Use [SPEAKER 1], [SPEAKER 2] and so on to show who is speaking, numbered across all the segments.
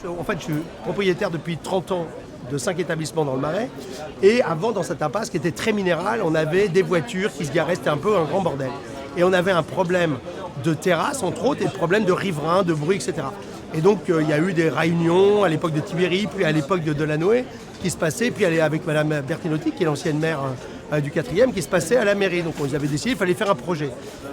[SPEAKER 1] En fait, je suis propriétaire depuis 30 ans de 5 établissements dans le Marais. Et avant, dans cette impasse qui était très minérale, on avait des voitures qui se garaient, c'était un peu un grand bordel. Et on avait un problème de terrasse, entre autres, et de problème de riverains, de bruit, etc. Et donc, il y a eu des réunions à l'époque de Tibéri, puis à l'époque de Delanoë, qui se passaient, puis avec Madame Bertinotti, qui est l'ancienne maire du 4e, qui se passait à la mairie. Donc, on avait décidé qu'il fallait faire un projet.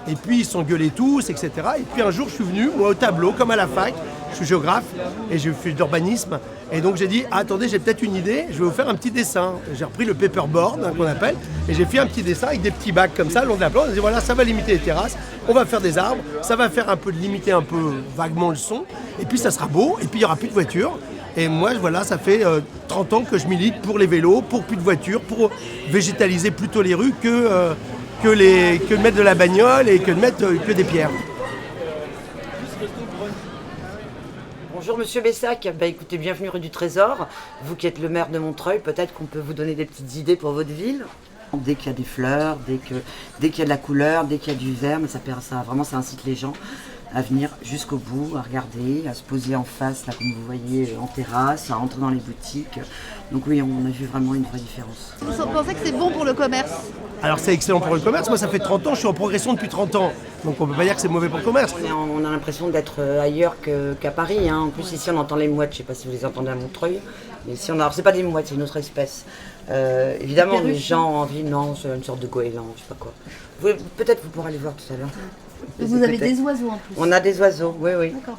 [SPEAKER 1] Et puis, ils s'engueulaient tous, etc. Et puis, un jour, je suis venu, moi, au tableau, comme à la fac. Je suis géographe et je fais de l'urbanisme. Et donc, j'ai dit, attendez, j'ai peut-être une idée, je vais vous faire un petit dessin. J'ai repris le paperboard, qu'on appelle, et j'ai fait un petit dessin avec des petits bacs comme ça, le long de la plante. On a dit, voilà, ça va limiter les terrasses, on va faire des arbres, ça va faire limiter un peu vaguement le son, et puis ça sera beau, et puis il n'y aura plus de voitures. Et moi, voilà, ça fait 30 ans que je milite pour les vélos, pour plus de voitures, pour végétaliser plutôt les rues que de mettre de la bagnole et que de mettre que des pierres.
[SPEAKER 2] Bonjour Monsieur Bessac, écoutez, bienvenue rue du Trésor. Vous qui êtes le maire de Montreuil, peut-être qu'on peut vous donner des petites idées pour votre ville. Dès qu'il y a des fleurs, dès qu'il y a de la couleur, dès qu'il y a du vert, mais ça incite les gens à venir jusqu'au bout, à regarder, à se poser en face, là comme vous voyez, en terrasse, à entrer dans les boutiques. Donc oui, on a vu vraiment une vraie différence.
[SPEAKER 3] Vous pensez que c'est bon pour le commerce?
[SPEAKER 1] Alors c'est excellent pour le commerce, moi ça fait 30 ans, je suis en progression depuis 30 ans. Donc on ne peut pas dire que c'est mauvais pour le commerce.
[SPEAKER 2] On a l'impression d'être ailleurs qu'à Paris. En plus ici on entend les mouettes, je ne sais pas si vous les entendez à Montreuil. Mais ici alors c'est pas des mouettes, c'est une autre espèce. Évidemment les gens ont envie, non, c'est une sorte de goéland, je sais pas quoi. Peut-être vous pourrez aller voir tout à l'heure.
[SPEAKER 3] Vous avez des oiseaux en plus?
[SPEAKER 2] On a des oiseaux, oui.
[SPEAKER 3] D'accord.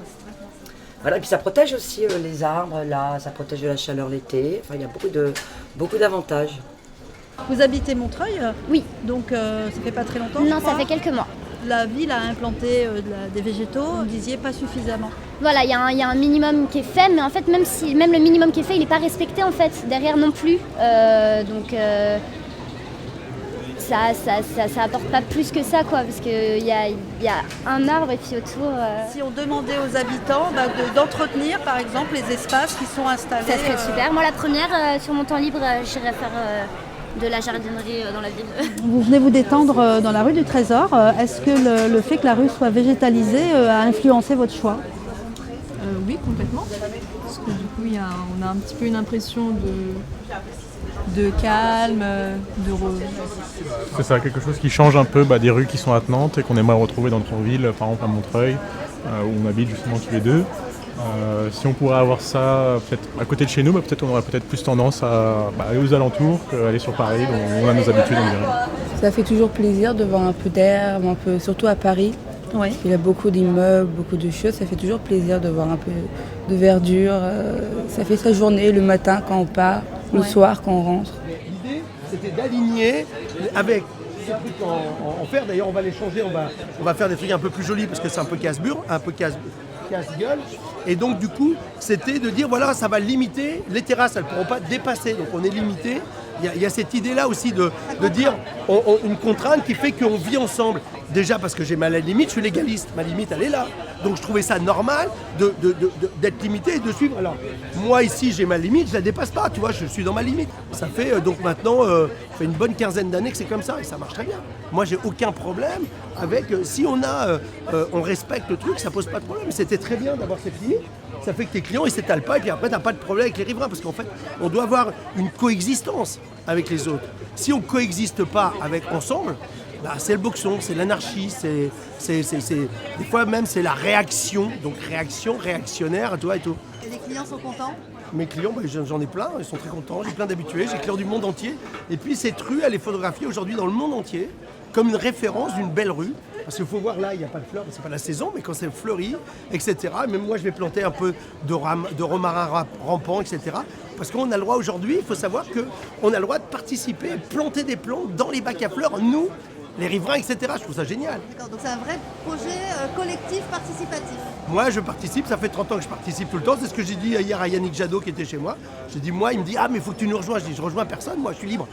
[SPEAKER 2] Voilà, et puis ça protège aussi les arbres, là, ça protège de la chaleur l'été. Enfin, il y a beaucoup d'avantages.
[SPEAKER 3] Vous habitez Montreuil?
[SPEAKER 4] Oui.
[SPEAKER 3] Donc ça fait pas très longtemps?
[SPEAKER 4] Non, ça fait quelques mois.
[SPEAKER 3] La ville a implanté des végétaux, vous disiez pas suffisamment.
[SPEAKER 4] Voilà, il y a un minimum qui est fait, mais en fait, même le minimum qui est fait, il n'est pas respecté en fait, derrière non plus. Ça apporte pas plus que ça, quoi, parce qu'il y a un arbre et puis autour...
[SPEAKER 3] Si on demandait aux habitants d'entretenir, par exemple, les espaces qui sont installés...
[SPEAKER 4] Ça serait super. Moi, la première, sur mon temps libre, j'irais faire de la jardinerie dans la ville.
[SPEAKER 3] Vous venez vous détendre dans la rue du Trésor. Est-ce que le fait que la rue soit végétalisée a influencé votre choix?
[SPEAKER 5] Oui, complètement. Parce que du coup, on a un petit peu une impression de calme,
[SPEAKER 6] C'est ça, quelque chose qui change un peu des rues qui sont attenantes et qu'on aimerait retrouver dans notre ville, par exemple à Montreuil, où on habite justement tous les deux. Si on pourrait avoir ça peut-être à côté de chez nous, peut-être on aurait peut-être plus tendance à aller aux alentours qu'aller sur Paris, dont on a nos habitudes, on dirait.
[SPEAKER 7] Ça fait toujours plaisir de voir un peu d'air, surtout à Paris.
[SPEAKER 3] Oui.
[SPEAKER 7] Il y a beaucoup d'immeubles, beaucoup de choses. Ça fait toujours plaisir de voir un peu de verdure. Ça fait sa journée le matin quand on part, le soir quand on rentre.
[SPEAKER 1] L'idée, c'était d'aligner avec ces trucs en fer. D'ailleurs, on va les changer. On va faire des trucs un peu plus jolis parce que c'est un peu casse-bure, un peu casse-gueule. Et donc, du coup, c'était de dire, voilà, ça va limiter. Les terrasses, elles ne pourront pas dépasser. Donc, on est limité. Il y a cette idée-là aussi de dire une contrainte qui fait qu'on vit ensemble. Déjà parce que j'ai ma limite, je suis légaliste. Ma limite, elle est là. Donc je trouvais ça normal d'être limité et de suivre. Alors, moi ici, j'ai ma limite, je la dépasse pas, tu vois, je suis dans ma limite. Ça fait donc maintenant, ça fait une bonne quinzaine d'années que c'est comme ça et ça marche très bien. Moi, j'ai aucun problème avec, si on respecte le truc, ça pose pas de problème. C'était très bien d'avoir cette limite. Ça fait que tes clients, ils s'étalent pas et puis après, t'as pas de problème avec les riverains parce qu'en fait, on doit avoir une coexistence avec les autres. Si on coexiste pas ensemble, c'est le boxon, c'est l'anarchie, des fois même c'est la réaction, donc réactionnaire, toi et tout.
[SPEAKER 3] Et les clients sont contents?
[SPEAKER 1] Mes clients, j'en ai plein, ils sont très contents, j'ai plein d'habitués, j'ai clients du monde entier. Et puis cette rue, elle est photographiée aujourd'hui dans le monde entier comme une référence d'une belle rue. Parce qu'il faut voir là, il n'y a pas de fleurs, c'est pas la saison, mais quand c'est fleuri, etc. Même moi, je vais planter un peu de romarin rampant, etc. Parce qu'on a le droit aujourd'hui, il faut savoir qu'on a le droit de participer, planter des plantes dans les bacs à fleurs, nous, les riverains, etc. Je trouve ça génial.
[SPEAKER 3] D'accord, donc c'est un vrai projet collectif participatif.
[SPEAKER 1] Moi, je participe, ça fait 30 ans que je participe tout le temps. C'est ce que j'ai dit hier à Yannick Jadot qui était chez moi. J'ai dit, moi, il me dit, ah, mais il faut que tu nous rejoins. Je dis, je rejoins personne, moi, je suis libre.